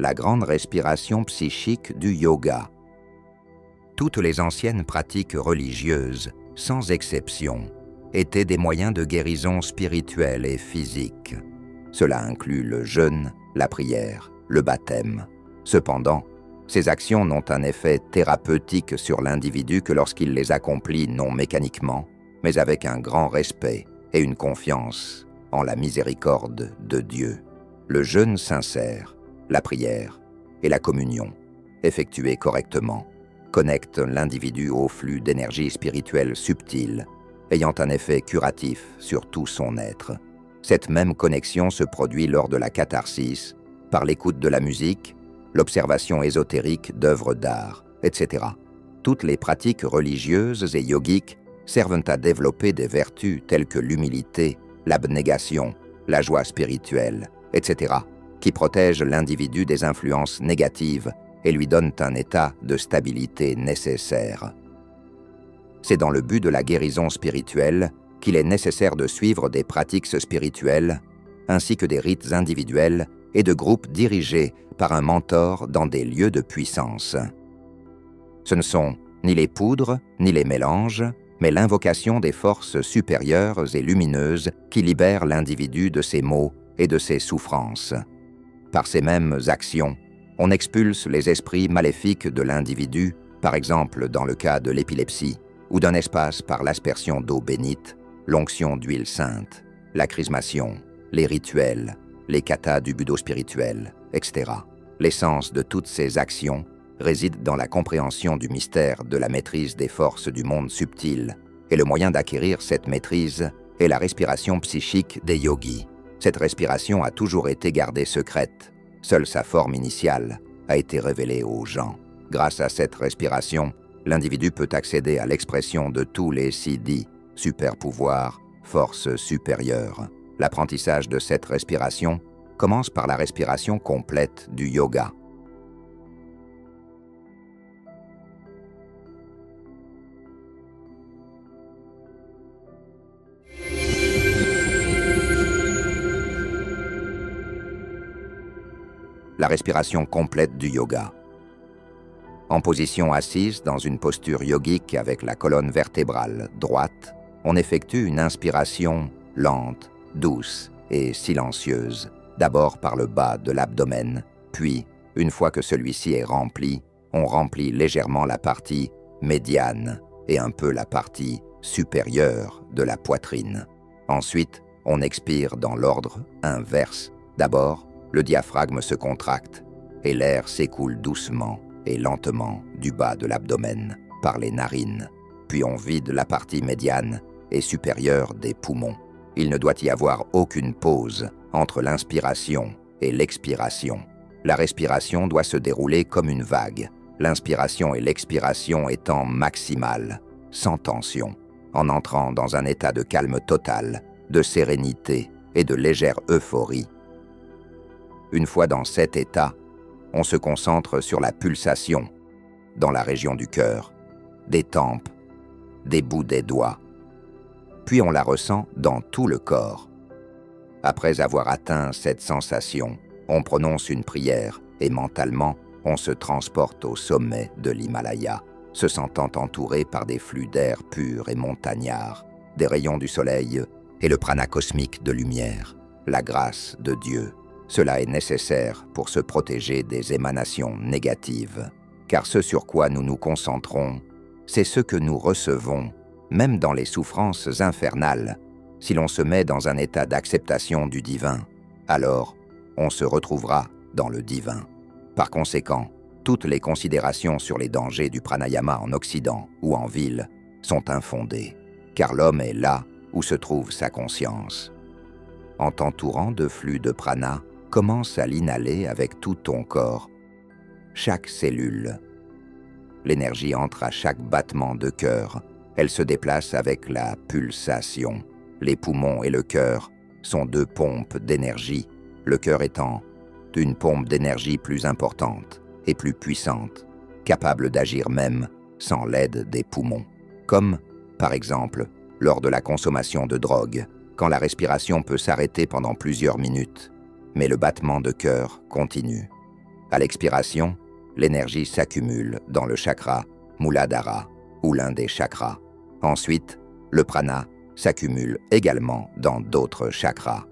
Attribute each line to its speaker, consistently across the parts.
Speaker 1: la grande respiration psychique du yoga. Toutes les anciennes pratiques religieuses, sans exception, étaient des moyens de guérison spirituelle et physique. Cela inclut le jeûne, la prière, le baptême. Cependant, ces actions n'ont un effet thérapeutique sur l'individu que lorsqu'il les accomplit non mécaniquement, mais avec un grand respect et une confiance en la miséricorde de Dieu. Le jeûne sincère, la prière et la communion, effectuées correctement, connectent l'individu au flux d'énergie spirituelle subtile, ayant un effet curatif sur tout son être. Cette même connexion se produit lors de la catharsis, par l'écoute de la musique, l'observation ésotérique d'œuvres d'art, etc. Toutes les pratiques religieuses et yogiques servent à développer des vertus telles que l'humilité, l'abnégation, la joie spirituelle, etc., qui protègent l'individu des influences négatives et lui donnent un état de stabilité nécessaire. C'est dans le but de la guérison spirituelle qu'il est nécessaire de suivre des pratiques spirituelles, ainsi que des rites individuels et de groupes dirigés par un mentor dans des lieux de puissance. Ce ne sont ni les poudres, ni les mélanges, mais l'invocation des forces supérieures et lumineuses qui libèrent l'individu de ses maux et de ses souffrances. Par ces mêmes actions, on expulse les esprits maléfiques de l'individu, par exemple dans le cas de l'épilepsie, ou d'un espace par l'aspersion d'eau bénite, l'onction d'huile sainte, la chrismation, les rituels, les katas du budo spirituel, etc. L'essence de toutes ces actions réside dans la compréhension du mystère de la maîtrise des forces du monde subtil, et le moyen d'acquérir cette maîtrise est la respiration psychique des yogis. Cette respiration a toujours été gardée secrète. Seule sa forme initiale a été révélée aux gens. Grâce à cette respiration, l'individu peut accéder à l'expression de tous les siddhis, super-pouvoirs, forces supérieures. L'apprentissage de cette respiration commence par la respiration complète du yoga. La respiration complète du yoga. En position assise dans une posture yogique avec la colonne vertébrale droite, on effectue une inspiration lente, douce et silencieuse, d'abord par le bas de l'abdomen, puis, une fois que celui-ci est rempli, on remplit légèrement la partie médiane et un peu la partie supérieure de la poitrine. Ensuite, on expire dans l'ordre inverse. D'abord, le diaphragme se contracte et l'air s'écoule doucement et lentement du bas de l'abdomen par les narines. Puis on vide la partie médiane et supérieure des poumons. Il ne doit y avoir aucune pause entre l'inspiration et l'expiration. La respiration doit se dérouler comme une vague, l'inspiration et l'expiration étant maximales, sans tension, en entrant dans un état de calme total, de sérénité et de légère euphorie. Une fois dans cet état, on se concentre sur la pulsation, dans la région du cœur, des tempes, des bouts des doigts. Puis on la ressent dans tout le corps. Après avoir atteint cette sensation, on prononce une prière et mentalement, on se transporte au sommet de l'Himalaya, se sentant entouré par des flux d'air pur et montagnards, des rayons du soleil et le prana cosmique de lumière, la grâce de Dieu. Cela est nécessaire pour se protéger des émanations négatives, car ce sur quoi nous nous concentrons, c'est ce que nous recevons, même dans les souffrances infernales. Si l'on se met dans un état d'acceptation du divin, alors on se retrouvera dans le divin. Par conséquent, toutes les considérations sur les dangers du pranayama en Occident ou en ville sont infondées, car l'homme est là où se trouve sa conscience. En t'entourant de flux de prana, commence à l'inhaler avec tout ton corps, chaque cellule. L'énergie entre à chaque battement de cœur. Elle se déplace avec la pulsation. Les poumons et le cœur sont deux pompes d'énergie, le cœur étant une pompe d'énergie plus importante et plus puissante, capable d'agir même sans l'aide des poumons. Comme, par exemple, lors de la consommation de drogue, quand la respiration peut s'arrêter pendant plusieurs minutes, mais le battement de cœur continue. À l'expiration, l'énergie s'accumule dans le chakra Muladhara, ou l'un des chakras. Ensuite, le prana s'accumule également dans d'autres chakras.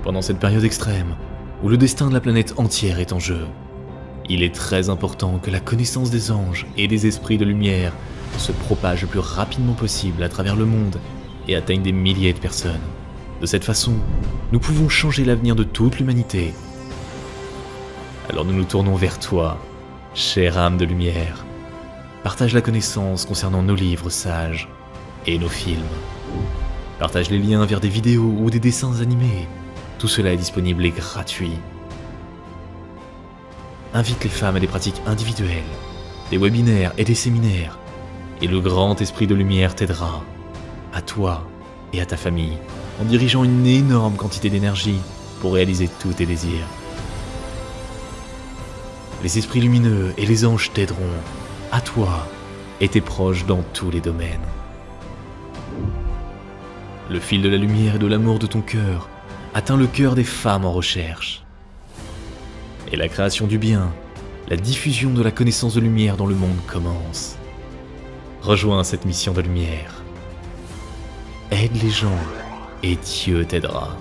Speaker 2: Pendant cette période extrême, où le destin de la planète entière est en jeu, il est très important que la connaissance des anges et des esprits de lumière se propage le plus rapidement possible à travers le monde et atteigne des milliers de personnes. De cette façon, nous pouvons changer l'avenir de toute l'humanité. Alors nous nous tournons vers toi, chère âme de lumière. Partage la connaissance concernant nos livres sages et nos films. Partage les liens vers des vidéos ou des dessins animés. Tout cela est disponible et gratuit. Invite les femmes à des pratiques individuelles, des webinaires et des séminaires, et le grand esprit de lumière t'aidera, à toi et à ta famille, en dirigeant une énorme quantité d'énergie pour réaliser tous tes désirs. Les esprits lumineux et les anges t'aideront, à toi et tes proches dans tous les domaines. Le fil de la lumière et de l'amour de ton cœur atteint le cœur des femmes en recherche. Et la création du bien, la diffusion de la connaissance de lumière dans le monde commence. Rejoins cette mission de lumière. Aide les gens et Dieu t'aidera.